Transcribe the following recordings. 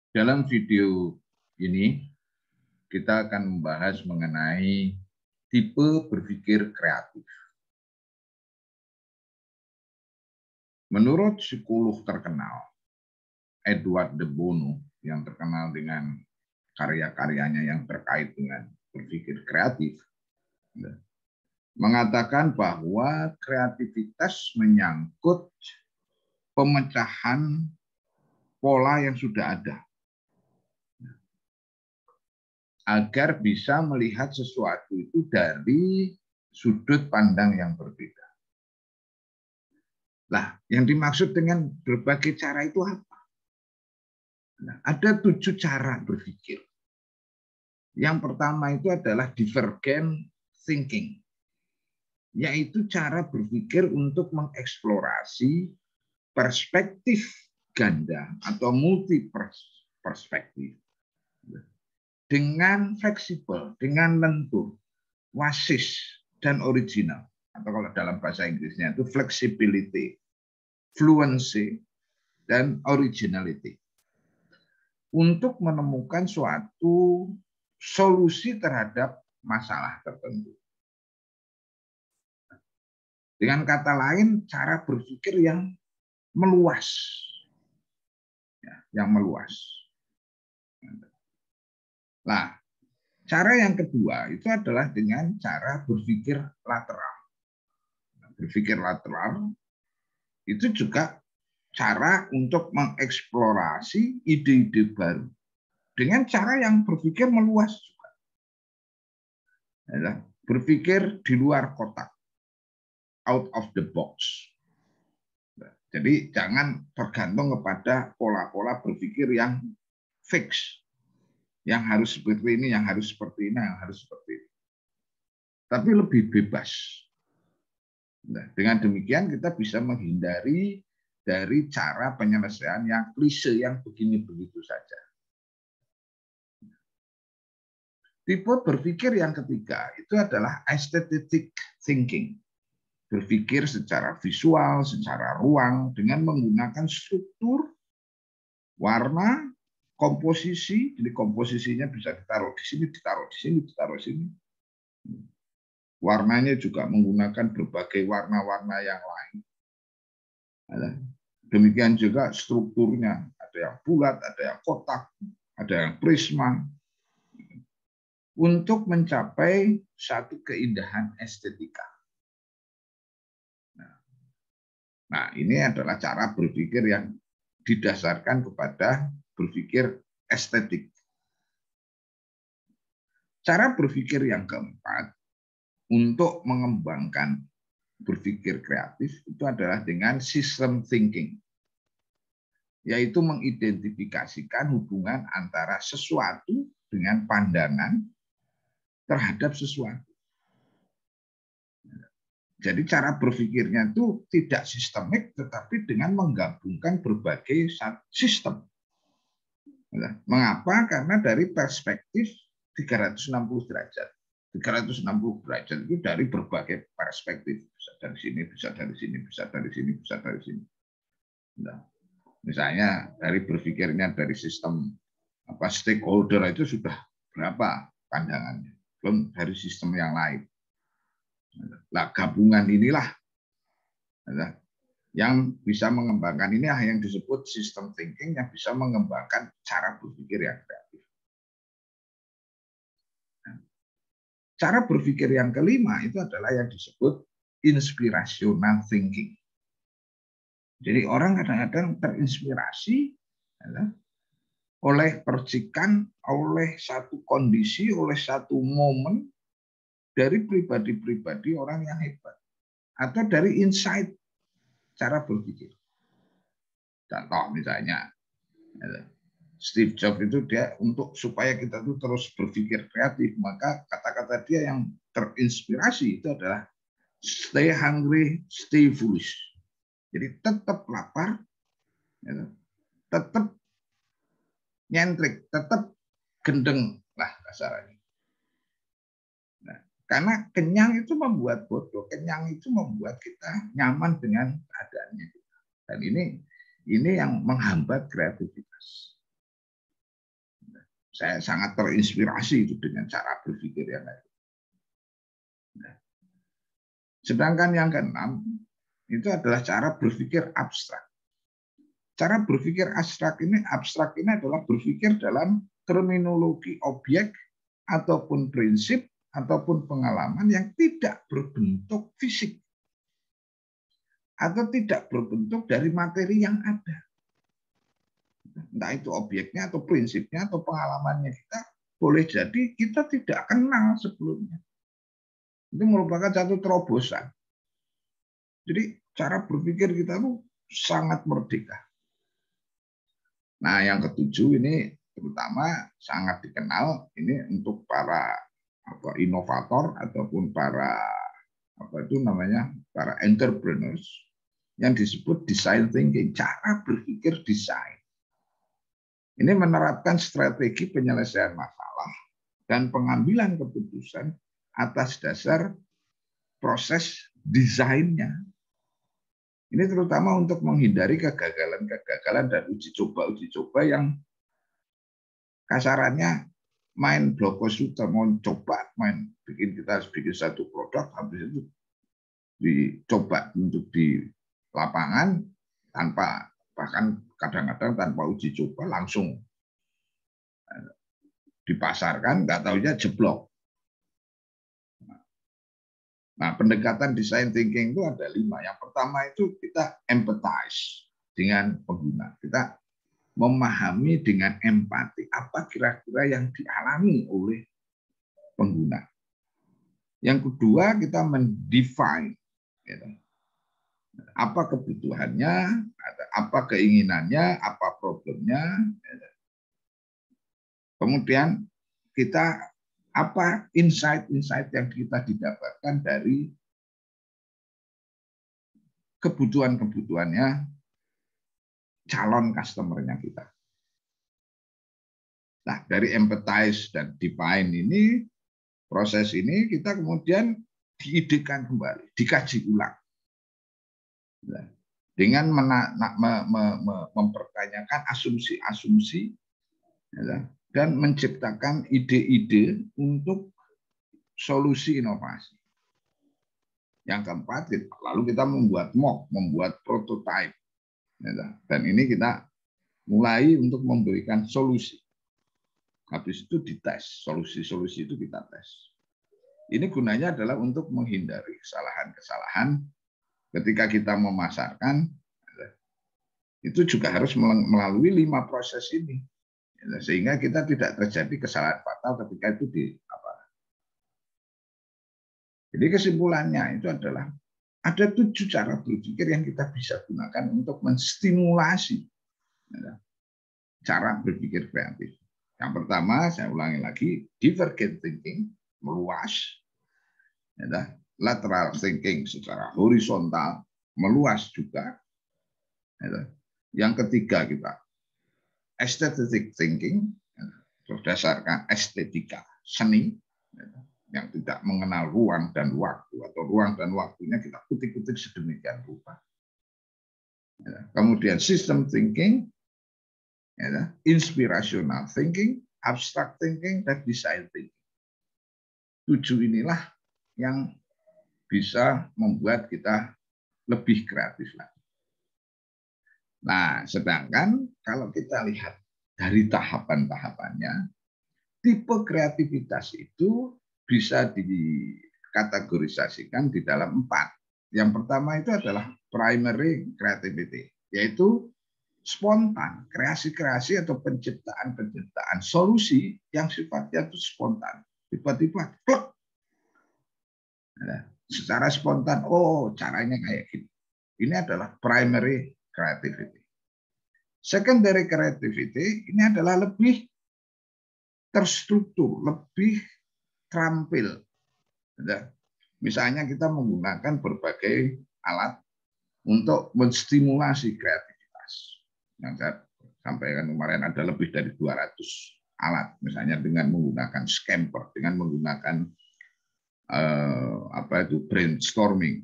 Dalam video ini, kita akan membahas mengenai tipe berpikir kreatif. Menurut psikolog terkenal, Edward de Bono, yang terkenal dengan karya-karyanya yang terkait dengan berpikir kreatif, mengatakan bahwa kreativitas menyangkut pemecahan pola yang sudah ada, agar bisa melihat sesuatu itu dari sudut pandang yang berbeda. Nah, yang dimaksud dengan berbagai cara itu apa? Nah, ada 7 cara berpikir. Yang pertama itu adalah divergent thinking, yaitu cara berpikir untuk mengeksplorasi perspektif ganda atau multi perspektif dengan fleksibel, dengan lentur, wasis, dan original. Atau kalau dalam bahasa Inggrisnya itu flexibility, fluency, dan originality. Untuk menemukan suatu solusi terhadap masalah tertentu. Dengan kata lain, cara berpikir yang meluas. Yang meluas. Nah, cara yang kedua itu adalah dengan cara berpikir lateral. Berpikir lateral itu juga cara untuk mengeksplorasi ide-ide baru dengan cara yang berpikir meluas juga. Berpikir di luar kotak, out of the box. Jadi jangan tergantung kepada pola-pola berpikir yang fix, yang harus seperti ini, yang harus seperti ini, yang harus seperti ini. Tapi lebih bebas. Nah, dengan demikian kita bisa menghindari dari cara penyelesaian yang klise, yang begini-begitu saja. Tipe berpikir yang ketiga itu adalah aesthetic thinking. Berpikir secara visual, secara ruang, dengan menggunakan struktur, warna, komposisi. Jadi komposisinya bisa ditaruh di sini, ditaruh di sini, ditaruh di sini. Warnanya juga menggunakan berbagai warna-warna yang lain. Demikian juga strukturnya, ada yang bulat, ada yang kotak, ada yang prisma, untuk mencapai satu keindahan estetika. Nah, ini adalah cara berpikir yang didasarkan kepada berpikir estetik. Cara berpikir yang keempat untuk mengembangkan berpikir kreatif itu adalah dengan system thinking, yaitu mengidentifikasikan hubungan antara sesuatu dengan pandangan terhadap sesuatu. Jadi cara berpikirnya itu tidak sistemik, tetapi dengan menggabungkan berbagai sistem. Mengapa? Karena dari perspektif 360 derajat. 360 derajat itu dari berbagai perspektif. Bisa dari sini, bisa dari sini, bisa dari sini, bisa dari sini. Nah, misalnya dari berpikirnya dari sistem stakeholder itu sudah berapa pandangannya. Belum dari sistem yang lain. Nah, gabungan inilah yang bisa mengembangkan, ini yang disebut system thinking, yang bisa mengembangkan cara berpikir yang kreatif. Cara berpikir yang kelima itu adalah yang disebut inspirational thinking. Jadi orang kadang-kadang terinspirasi oleh percikan, oleh satu kondisi, oleh satu momen dari pribadi-pribadi orang yang hebat, atau dari insight cara berpikir. Contoh misalnya, Steve Jobs itu dia untuk supaya kita itu terus berpikir kreatif, maka kata-kata dia yang terinspirasi itu adalah stay hungry, stay foolish. Jadi tetap lapar, tetap nyentrik, tetap gendeng lah kasarannya. Nah, karena kenyang itu membuat bodoh, kenyang itu membuat kita nyaman dengan keadaannya. Dan ini yang menghambat kreativitas. Saya sangat terinspirasi itu dengan cara berpikir yang lain. Sedangkan yang keenam itu adalah cara berpikir abstrak. Cara berpikir abstrak ini adalah berpikir dalam terminologi objek ataupun prinsip ataupun pengalaman yang tidak berbentuk fisik atau tidak berbentuk dari materi yang ada. Entah itu objeknya atau prinsipnya atau pengalamannya kita, boleh jadi kita tidak kenal sebelumnya. Itu merupakan satu terobosan. Jadi cara berpikir kita itu sangat merdeka. Nah, yang ketujuh ini terutama sangat dikenal ini untuk para inovator ataupun para para entrepreneurs yang disebut design thinking, cara berpikir desain. Ini menerapkan strategi penyelesaian masalah dan pengambilan keputusan atas dasar proses desainnya. Ini terutama untuk menghindari kegagalan dan uji coba yang kasarannya main bloko suta, mau coba kita bikin satu produk, habis itu dicoba untuk di lapangan tanpa, bahkan kadang-kadang tanpa uji coba langsung dipasarkan, nggak tahunya jeblok. Nah, pendekatan design thinking itu ada 5. Yang pertama itu kita empathize dengan pengguna. Kita memahami dengan empati apa kira-kira yang dialami oleh pengguna. Yang kedua, kita mendefine apa kebutuhannya, apa keinginannya, apa problemnya. Kemudian kita apa insight-insight yang kita didapatkan dari kebutuhan-kebutuhannya calon customer-nya kita. Nah, dari empathize dan define ini, proses ini kita kemudian diidekan kembali, dikaji ulang. Dengan mempertanyakan asumsi-asumsi dan menciptakan ide-ide untuk solusi inovasi. Yang keempat, lalu kita membuat mock, membuat prototype. Dan ini kita mulai untuk memberikan solusi. Habis itu dites, solusi-solusi itu kita tes. Ini gunanya adalah untuk menghindari kesalahan-kesalahan ketika kita memasarkan. Itu juga harus melalui 5 proses ini. Sehingga kita tidak terjadi kesalahan fatal ketika itu Jadi kesimpulannya itu adalah ada 7 cara berpikir yang kita bisa gunakan untuk menstimulasi cara berpikir kreatif. Yang pertama, saya ulangi lagi, divergent thinking, meluas. Lateral thinking secara horizontal, meluas juga. Yang ketiga kita, aesthetic thinking, berdasarkan estetika seni, yang tidak mengenal ruang dan waktu, atau ruang dan waktunya kita kutik-kutik sedemikian rupa. Kemudian system thinking, inspirational thinking, abstract thinking, dan design thinking. 7 inilah yang bisa membuat kita lebih kreatif lagi. Nah, sedangkan kalau kita lihat dari tahapan-tahapannya, tipe kreativitas itu bisa dikategorisasikan di dalam 4. Yang pertama itu adalah primary creativity, yaitu spontan, kreasi-kreasi atau penciptaan solusi yang sifatnya itu spontan. Tiba-tiba kluk. Secara spontan, oh caranya kayak gini. Ini adalah primary creativity. Secondary creativity ini adalah lebih terstruktur, lebih terampil. Misalnya kita menggunakan berbagai alat untuk menstimulasi kreativitas. Yang saya sampaikan kemarin ada lebih dari 200 alat. Misalnya dengan menggunakan Scamper, dengan menggunakan brainstorming.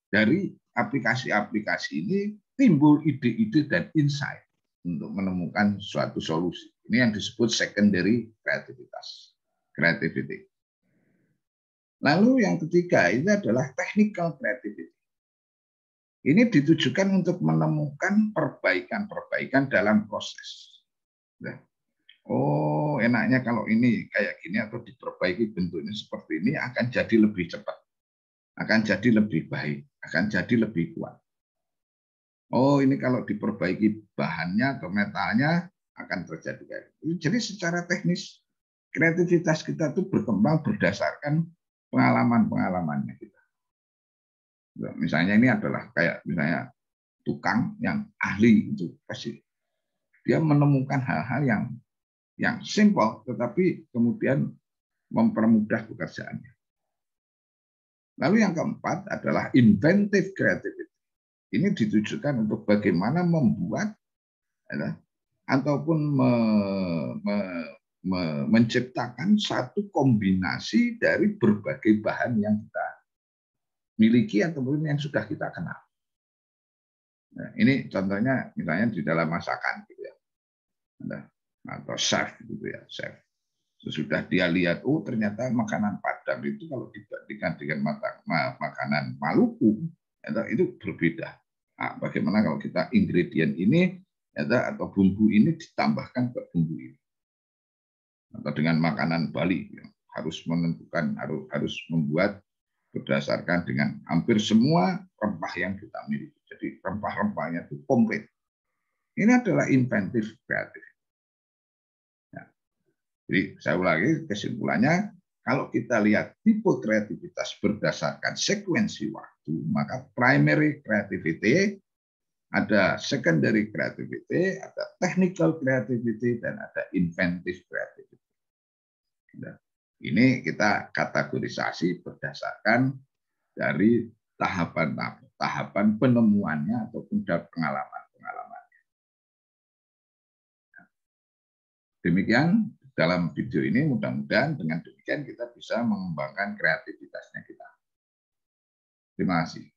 Dari aplikasi-aplikasi ini timbul ide-ide dan insight untuk menemukan suatu solusi. Ini yang disebut secondary creativity. Lalu yang ketiga ini adalah technical creativity. Ini ditujukan untuk menemukan perbaikan-perbaikan dalam proses. Nah, oh, enaknya kalau ini kayak gini atau diperbaiki bentuknya seperti ini akan jadi lebih cepat, akan jadi lebih baik, akan jadi lebih kuat. Oh, ini kalau diperbaiki bahannya atau metalnya akan terjadi kayak gitu. Jadi secara teknis kreativitas kita itu berkembang berdasarkan pengalaman-pengalamannya kita. Misalnya ini adalah kayak misalnya tukang yang ahli itu pasti dia menemukan hal-hal yang simple tetapi kemudian mempermudah pekerjaannya. Lalu yang keempat adalah inventive creativity. Ini ditujukan untuk bagaimana membuat ataupun menciptakan satu kombinasi dari berbagai bahan yang kita miliki ataupun yang sudah kita kenal. Nah, ini contohnya misalnya di dalam masakan gitu ya. Atau chef gitu ya, chef. Sesudah dia lihat, oh ternyata makanan Padang itu kalau dibandingkan dengan makanan Maluku itu berbeda. Nah, bagaimana kalau kita ingredient ini atau bumbu ini ditambahkan ke bumbu ini, atau dengan makanan Bali harus menentukan harus membuat berdasarkan dengan hampir semua rempah yang kita miliki. Jadi rempah-rempahnya itu komplit. Ini adalah inventive kreatif. Ya. Jadi saya ulangi kesimpulannya, kalau kita lihat tipe kreativitas berdasarkan sekuensi waktu, maka primary creativity, ada secondary creativity, ada technical creativity, dan ada inventive creativity. Ini kita kategorisasi berdasarkan dari tahapan penemuannya ataupun pengalaman-pengalamannya. Demikian dalam video ini, mudah-mudahan dengan demikian kita bisa mengembangkan kreativitasnya kita. Terima kasih.